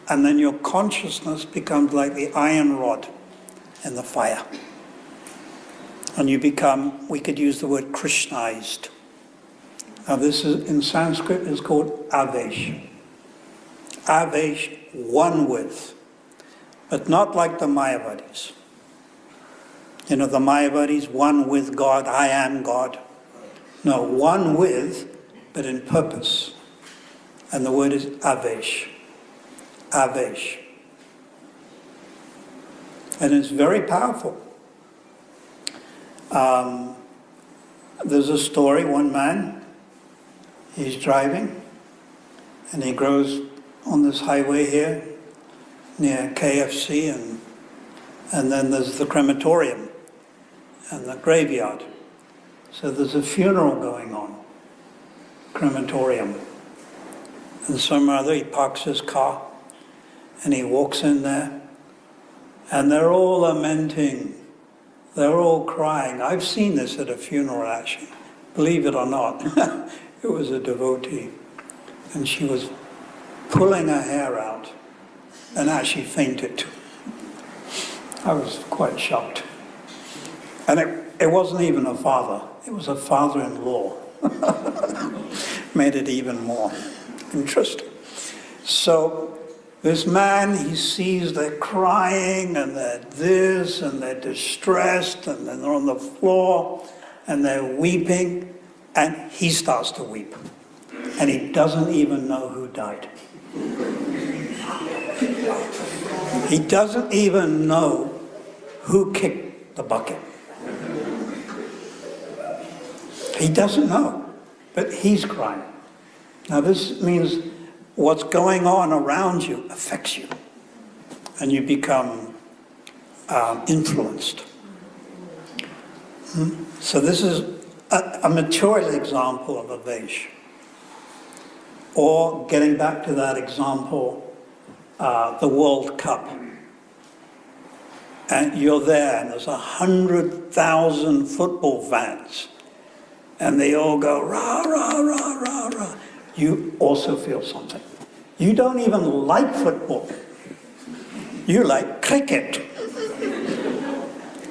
and then your consciousness becomes like the iron rod in the fire. And you become, we could use the word Krishnaized. Now this is, in Sanskrit, is called Avesh. Avesh, one with, but not like the Mayavadis. You know, the Mayavadis, one with God, I am God. No, one with, but in purpose. And the word is Avesh. Avesh. And it's very powerful. There's a story, one man, he's driving, and he goes on this highway here, near KFC, and then there's the crematorium and the graveyard. So there's a funeral going on, crematorium. And some other, he parks his car, and he walks in there, and they're all lamenting. They're all crying. I've seen this at a funeral, actually. Believe it or not. It was a devotee. And she was pulling her hair out and actually fainted. I was quite shocked. And it wasn't even a father, it was a father-in-law. Made it even more interesting. So this man, he sees they're crying and they're this and they're distressed and then they're on the floor and they're weeping, and he starts to weep. And he doesn't even know who died. He doesn't even know who kicked the bucket. He doesn't know, but he's crying. Now this means what's going on around you affects you, and you become influenced. So this is a material example of a Vaish. Or getting back to that example, the World Cup. And you're there, and there's 100,000 football fans. And they all go, rah, rah, rah, rah, rah. You also feel something. You don't even like football. You like cricket.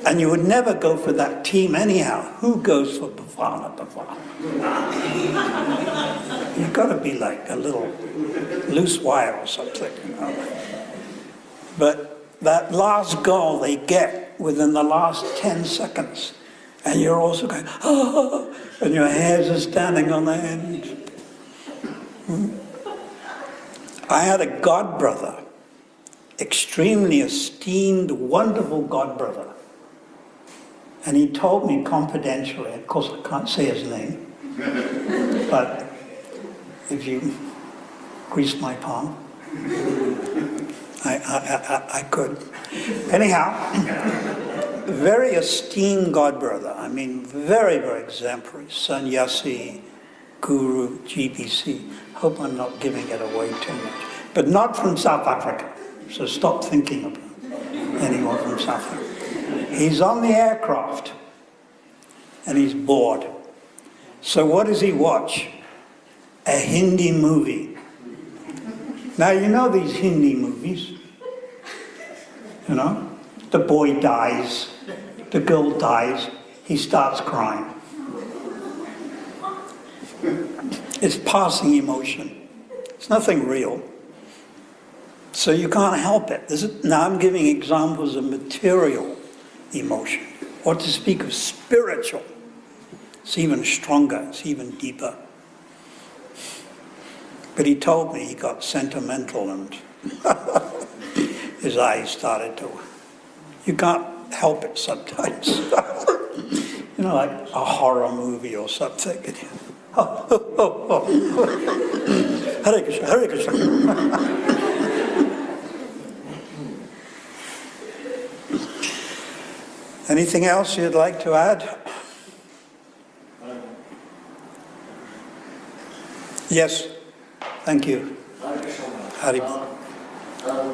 And you would never go for that team anyhow. Who goes for Bafana? You've got to be like a little loose wire or something, you know. But that last goal they get within the last 10 seconds, and you're also going, oh, and your hairs are standing on the end. I had a godbrother, extremely esteemed, wonderful godbrother. And he told me confidentially, of course I can't say his name, but if you grease my palm, I could. Anyhow, very esteemed godbrother. I mean, very, very exemplary. Sannyasi, guru, GBC. Hope I'm not giving it away too much. But not from South Africa. So stop thinking of anyone from South Africa. He's on the aircraft and he's bored. So what does he watch? A Hindi movie. Now you know these Hindi movies. You know, the boy dies, the girl dies, he starts crying. It's passing emotion. It's nothing real. So you can't help it. Now I'm giving examples of material emotion. Or to speak of spiritual. It's even stronger, it's even deeper. But he told me he got sentimental and his eyes started to... You can't help it sometimes. You know, like a horror movie or something. Hare Krishna, Hare Krishna. Anything else you'd like to add? Yes, thank you. Hari.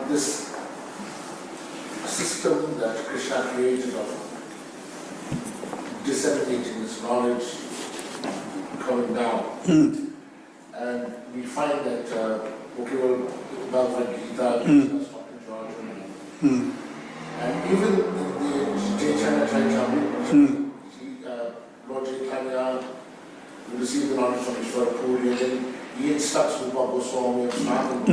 This system that Krishna created of disseminating his knowledge coming down. And we find that, Bhagavad Gita, Krishna's talking to Arjuna. And even in the Chaitanya Charitamrita, Lord Chaitanya received the knowledge from Ishvara Puri, and then he instructs with Goswami and Sarathi.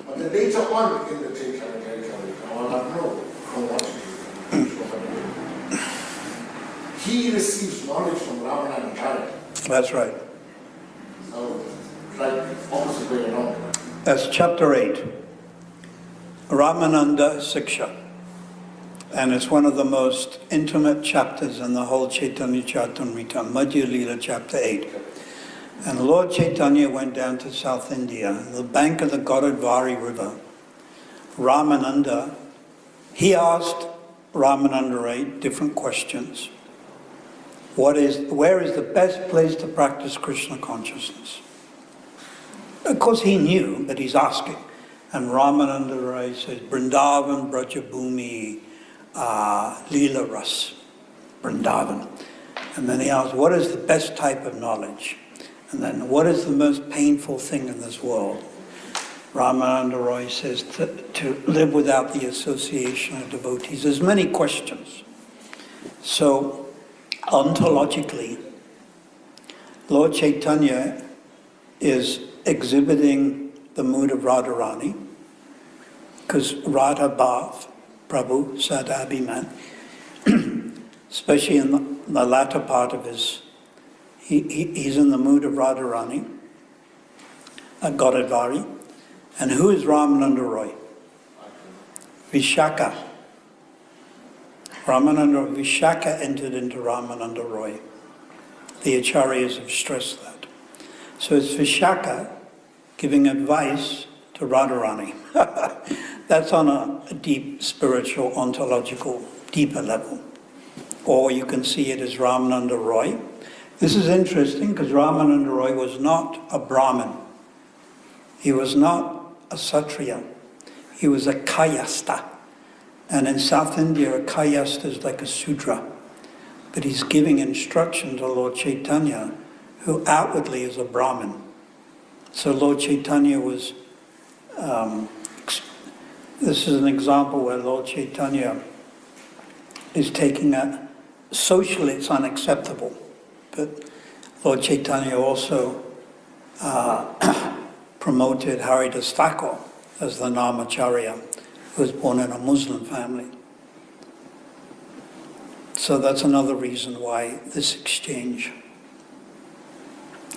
But then later on in the Chaitanya Charitamrita, I will not know from what he receives knowledge from Ramana and Charya. That's right. So, like opposite way around. That's chapter 8. Ramananda Siksha. And it's one of the most intimate chapters in the whole Chaitanya Charitamrita, Madhya Leela, chapter 8. And Lord Chaitanya went down to South India, the bank of the Godavari River. Ramananda, he asked Ramananda Rai different questions. Where is the best place to practice Krishna consciousness? Of course he knew, but he's asking. And Ramananda Rai says, Vrindavan, Brajabhumi, Leela Ras, Vrindavan. And then he asked, what is the best type of knowledge? And then, what is the most painful thing in this world? Ramananda Rai says, to live without the association of devotees. There's many questions. So, ontologically, Lord Chaitanya is exhibiting the mood of Radharani, because Radha Bhav, Prabhu Sadabhiman, especially in the latter part of his, he's in the mood of Radharani, Godadvari. And who is Ramananda Roy? Vishaka. Vishaka entered into Ramananda Roy. The Acharyas have stressed that. So it's Vishaka giving advice to Radharani. That's on a deep spiritual, ontological, deeper level. Or you can see it as Ramananda Roy. This is interesting because Ramananda Roy was not a Brahmin. He was not a Kshatriya. He was a Kayasta. And in South India, a Kayasta is like a Sudra. But he's giving instruction to Lord Chaitanya, who outwardly is a Brahmin. So Lord Chaitanya was, this is an example where Lord Chaitanya is taking socially it's unacceptable, but Lord Chaitanya also promoted Haridas Thakur as the Namacharya, who was born in a Muslim family. So that's another reason why this exchange.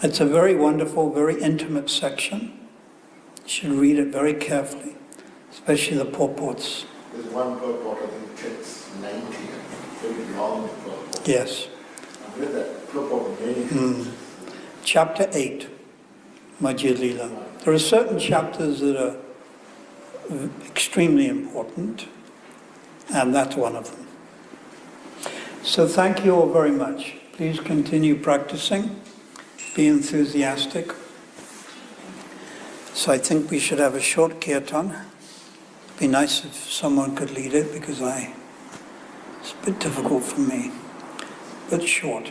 It's a very wonderful, very intimate section. You should read it very carefully, especially the purports. There's one purport, I think it's 90, very long purport. Yes. I've read that purport many times. Chapter 8, Madhya Lila. There are certain chapters that are extremely important, and that's one of them. So thank you all very much. Please continue practicing. Be enthusiastic. So I think we should have a short kirtan. It'd be nice if someone could lead it because it's a bit difficult for me. But short.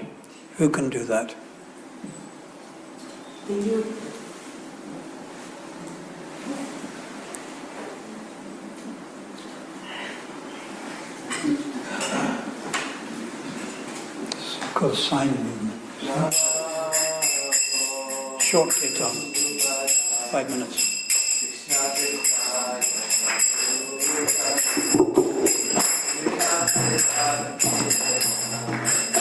Who can do that? It's called sign movement. Short kirtan. 5 minutes. Krishna